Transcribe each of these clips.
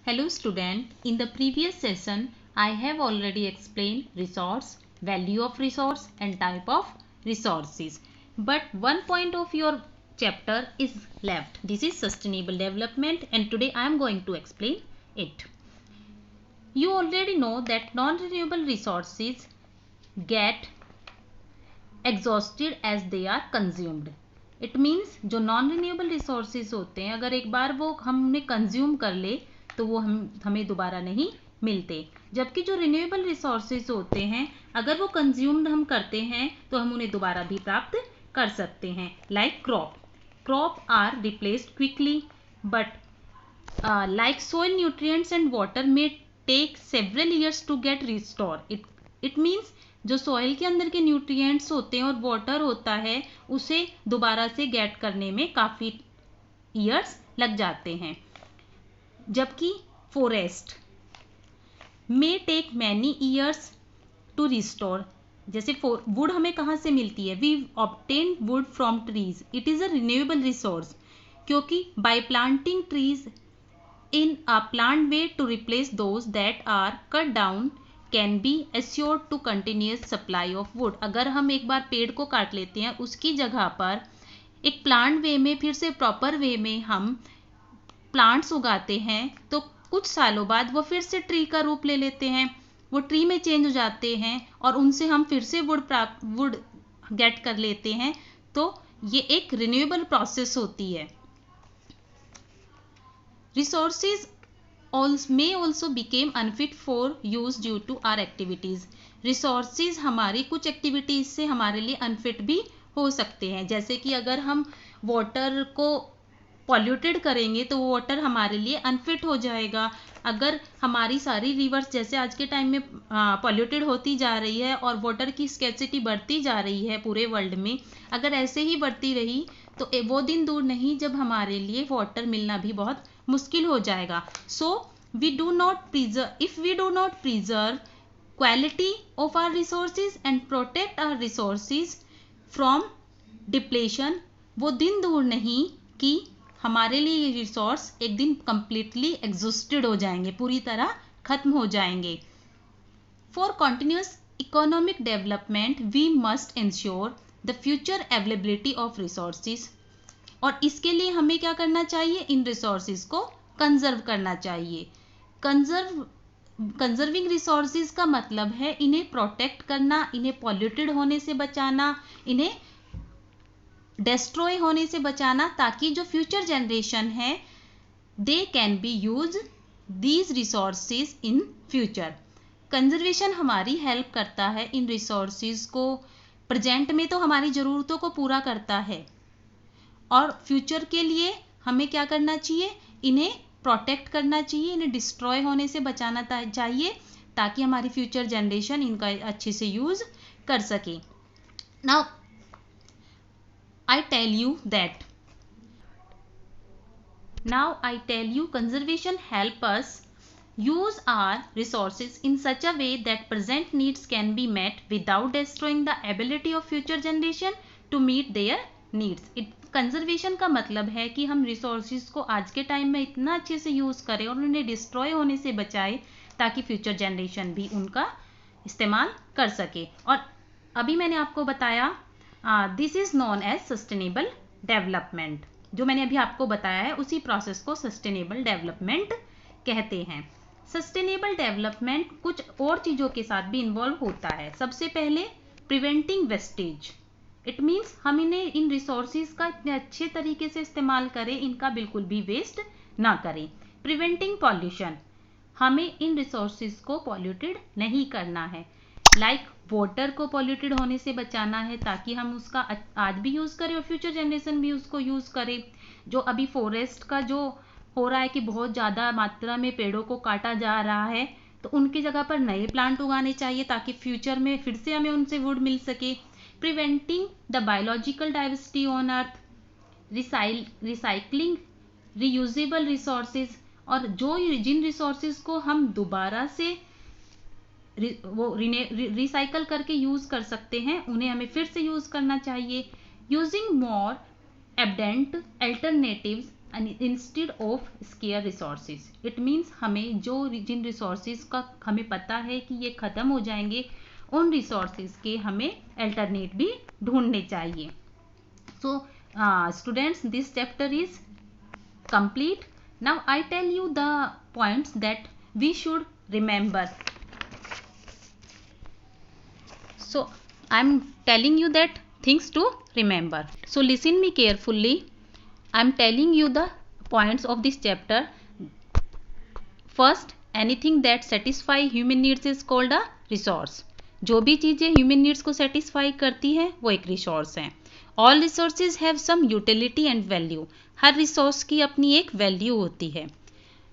Hello student, in the previous session I have already explained resource, value of resource and type of resources. But one point of your chapter is left. This is sustainable development and today I am going to explain it. You already know that non-renewable resources get exhausted as they are consumed. It means जो non renewable resources होते हैं अगर एक बार वो हमने consume कर ले तो वो हमें दोबारा नहीं मिलते, जबकि जो रिन्यूएबल रिसोर्सेज होते हैं अगर वो कंज्यूम्ड हम करते हैं तो हम उन्हें दोबारा भी प्राप्त कर सकते हैं. Like crop are replaced quickly but like soil nutrients and water में take several years to get restore. It means जो सॉइल के अंदर के न्यूट्रिएंट्स होते हैं और वाटर होता है उसे दोबारा से गेट करने में काफ़ी ईयर्स लग जाते हैं, जबकि फॉरेस्ट में take many years to restore. जैसे वुड हमें कहाँ से मिलती है? We obtain wood from trees. It is a renewable resource क्योंकि by planting trees in a plant way to replace those that are cut down can be assured to continuous supply of wood. अगर हम एक बार पेड़ को काट लेते हैं उसकी जगह पर एक प्लांट वे में फिर से प्रॉपर वे में हम प्लांट्स उगाते हैं तो कुछ सालों बाद वो फिर से ट्री का रूप ले लेते हैं, वो ट्री में चेंज हो जाते हैं और उनसे हम फिर से वुड गेट कर लेते हैं. तो ये एक रिन्यूएबल प्रोसेस होती है. Resources may also become unfit for use due to our activities. Resources हमारी कुछ एक्टिविटीज से हमारे लिए अनफिट भी हो सकते हैं. जैसे कि अगर हम वाटर को पॉल्यूटेड करेंगे तो वो वाटर हमारे लिए अनफिट हो जाएगा. अगर हमारी सारी रिवर्स जैसे आज के टाइम में पॉल्यूटेड होती जा रही है और वाटर की स्कैर्सिटी बढ़ती जा रही है पूरे वर्ल्ड में, अगर ऐसे ही बढ़ती रही तो वो दिन दूर नहीं जब हमारे लिए वाटर मिलना भी बहुत मुश्किल हो जाएगा. So we do not preserve if we do not preserve quality of our resources and protect our resources from depletion, वो दिन दूर नहीं कि हमारे लिए ये रिसोर्स एक दिन कंप्लीटली एग्जॉस्टेड हो जाएंगे, पूरी तरह खत्म हो जाएंगे. For continuous economic development we must ensure the future availability of resources. और इसके लिए हमें क्या करना चाहिए? इन रिसोर्सेज को कंजर्व करना चाहिए. कंजर्विंग रिसोर्सेज का मतलब है इन्हें प्रोटेक्ट करना, इन्हें पॉल्यूटेड होने से बचाना, इन्हें डिस्ट्रॉय होने से बचाना, ताकि जो फ्यूचर जनरेशन है they can be use these resources in future. Conservation हमारी हेल्प करता है इन रिसोर्सेज को. प्रेजेंट में तो हमारी ज़रूरतों को पूरा करता है और फ्यूचर के लिए हमें क्या करना चाहिए? इन्हें प्रोटेक्ट करना चाहिए, इन्हें डिस्ट्रॉय होने से बचाना चाहिए ताकि हमारी फ्यूचर जनरेशन इनका अच्छे से यूज कर सके. Now I tell you conservation help us use our resources in such a way that present needs can be met without destroying the ability of future generation to meet their needs. Conservation का मतलब है कि हम resources को आज के time में इतना अच्छे से यूज़ करें और उन्हें डिस्ट्रॉय होने से बचाएं ताकि फ्यूचर जनरेशन भी उनका इस्तेमाल कर सके. और अभी मैंने आपको बताया this is known as sustainable development. जो मैंने अभी आपको बताया है उसी प्रोसेस को सस्टेनेबल डेवलपमेंट कहते हैं. सस्टेनेबल डेवलपमेंट कुछ और चीज़ों के साथ भी इन्वॉल्व होता है. सबसे पहले प्रिवेंटिंग वेस्टेज. इट मीन्स हम इन्हें इन रिसोर्सेज का इतने अच्छे तरीके से इस्तेमाल करें, इनका बिल्कुल भी वेस्ट ना करें. प्रिवेंटिंग पॉल्यूशन, हमें इन रिसोर्सेज को पॉल्यूटेड नहीं करना है. लाइक वाटर को पॉल्यूटेड होने से बचाना है ताकि हम उसका आज भी यूज़ करें और फ्यूचर जनरेशन भी उसको यूज़ करे. जो अभी फॉरेस्ट का जो हो रहा है कि बहुत ज़्यादा मात्रा में पेड़ों को काटा जा रहा है तो उनकी जगह पर नए प्लांट उगाने चाहिए ताकि फ्यूचर में फिर से हमें उनसे वुड मिल सके. Preventing the biological diversity on earth, recycling reusable resources, और जिन रिसोर्सेज को हम दोबारा से रिसाइकल करके यूज़ कर सकते हैं उन्हें हमें फिर से यूज़ करना चाहिए. Using more abundant alternatives instead of scarce resources. It means हमें जिन रिसोर्सेज का हमें पता है कि ये ख़त्म हो जाएंगे, उन रिसोर्सेज के हमें अल्टरनेट भी ढूंढने चाहिए। So students, this chapter is complete. Now I tell you the points that we should remember. So I am telling you that things to remember. So listen me carefully. I am telling you the points of this chapter. First, anything that satisfy human needs is called a resource. जो भी चीज़ें human needs को satisfy करती हैं वो एक resource है। All resources have some utility and value. हर रिसोर्स की अपनी एक वैल्यू होती है।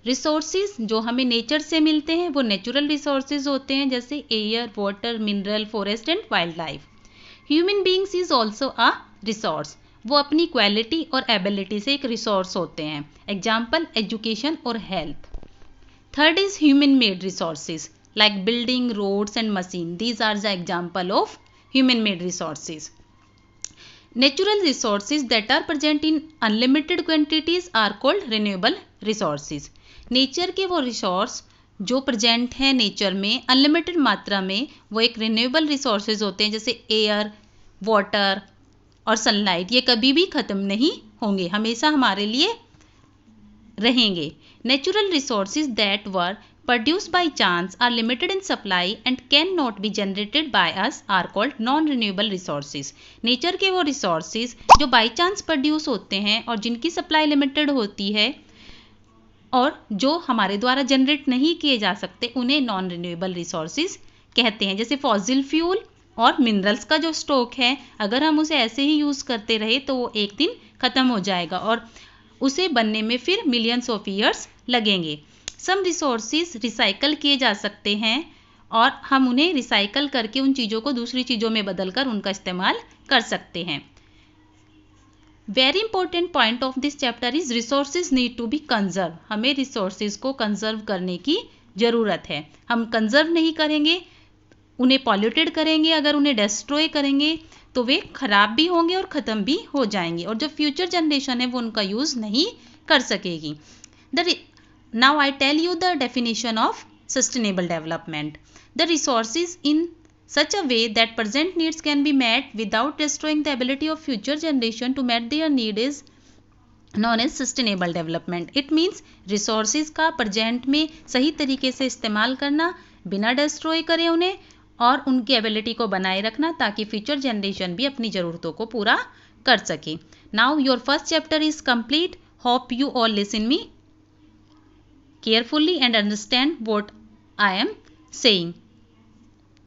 रिसोर्सेज जो हमें नेचर से मिलते हैं वो नेचुरल रिसोर्सेज होते हैं, जैसे air, water, mineral, forest and wild life. Human beings is also a resource. वो अपनी क्वालिटी और एबिलिटी से एक रिसोर्स होते हैं। एग्जाम्पल, एजुकेशन और health. Third is human made resources like building, roads and machine. These are the example of human made resources. Natural resources that are present in unlimited quantities are called renewable resources. Nature के वो resource जो present हैं nature में unlimited मात्रा में, वो एक renewable resources होते हैं, जैसे एयर, वाटर और सनलाइट। ये कभी भी ख़त्म नहीं होंगे, हमेशा हमारे लिए रहेंगे। Natural resources that were produced by chance are limited in supply and cannot be generated by us are called non-renewable resources. Nature के वो रिसोर्सेज जो बाई चांस प्रोड्यूस होते हैं और जिनकी सप्लाई लिमिटेड होती है और जो हमारे द्वारा जनरेट नहीं किए जा सकते, उन्हें नॉन रिन्यूएबल रिसोर्सेज कहते हैं। जैसे फॉसिल फ्यूल और मिनरल्स का जो स्टॉक है, अगर हम उसे ऐसे ही यूज़ करते रहे तो वो एक दिन ख़त्म हो जाएगा और उसे बनने में फिर मिलियंस ऑफ ईयर्स लगेंगे। सम रिसोर्सेज रिसाइकल किए जा सकते हैं और हम उन्हें रिसाइकल करके उन चीज़ों को दूसरी चीज़ों में बदलकर उनका इस्तेमाल कर सकते हैं। Very important point of this chapter is resources need to be conserve. हमें रिसोर्सेज को कंजर्व करने की ज़रूरत है। हम कंजर्व नहीं करेंगे, उन्हें पॉल्यूटेड करेंगे, अगर उन्हें डिस्ट्रॉय करेंगे तो वे खराब भी होंगे और ख़त्म भी हो जाएंगे और जो फ्यूचर जनरेशन है वो उनका यूज़ नहीं कर सकेगी। Now I tell you the definition of sustainable development. The resources in such a way that present needs can be met without destroying the ability of future generation to meet their need is known as sustainable development. It means resources का present में सही तरीके से इस्तेमाल करना, बिना destroy करे उन्हें, और उनकी एबिलिटी को बनाए रखना ताकि फ्यूचर जनरेशन भी अपनी ज़रूरतों को पूरा कर सके। Now your first chapter is complete. Hope you all listen me carefully and understand what I am saying.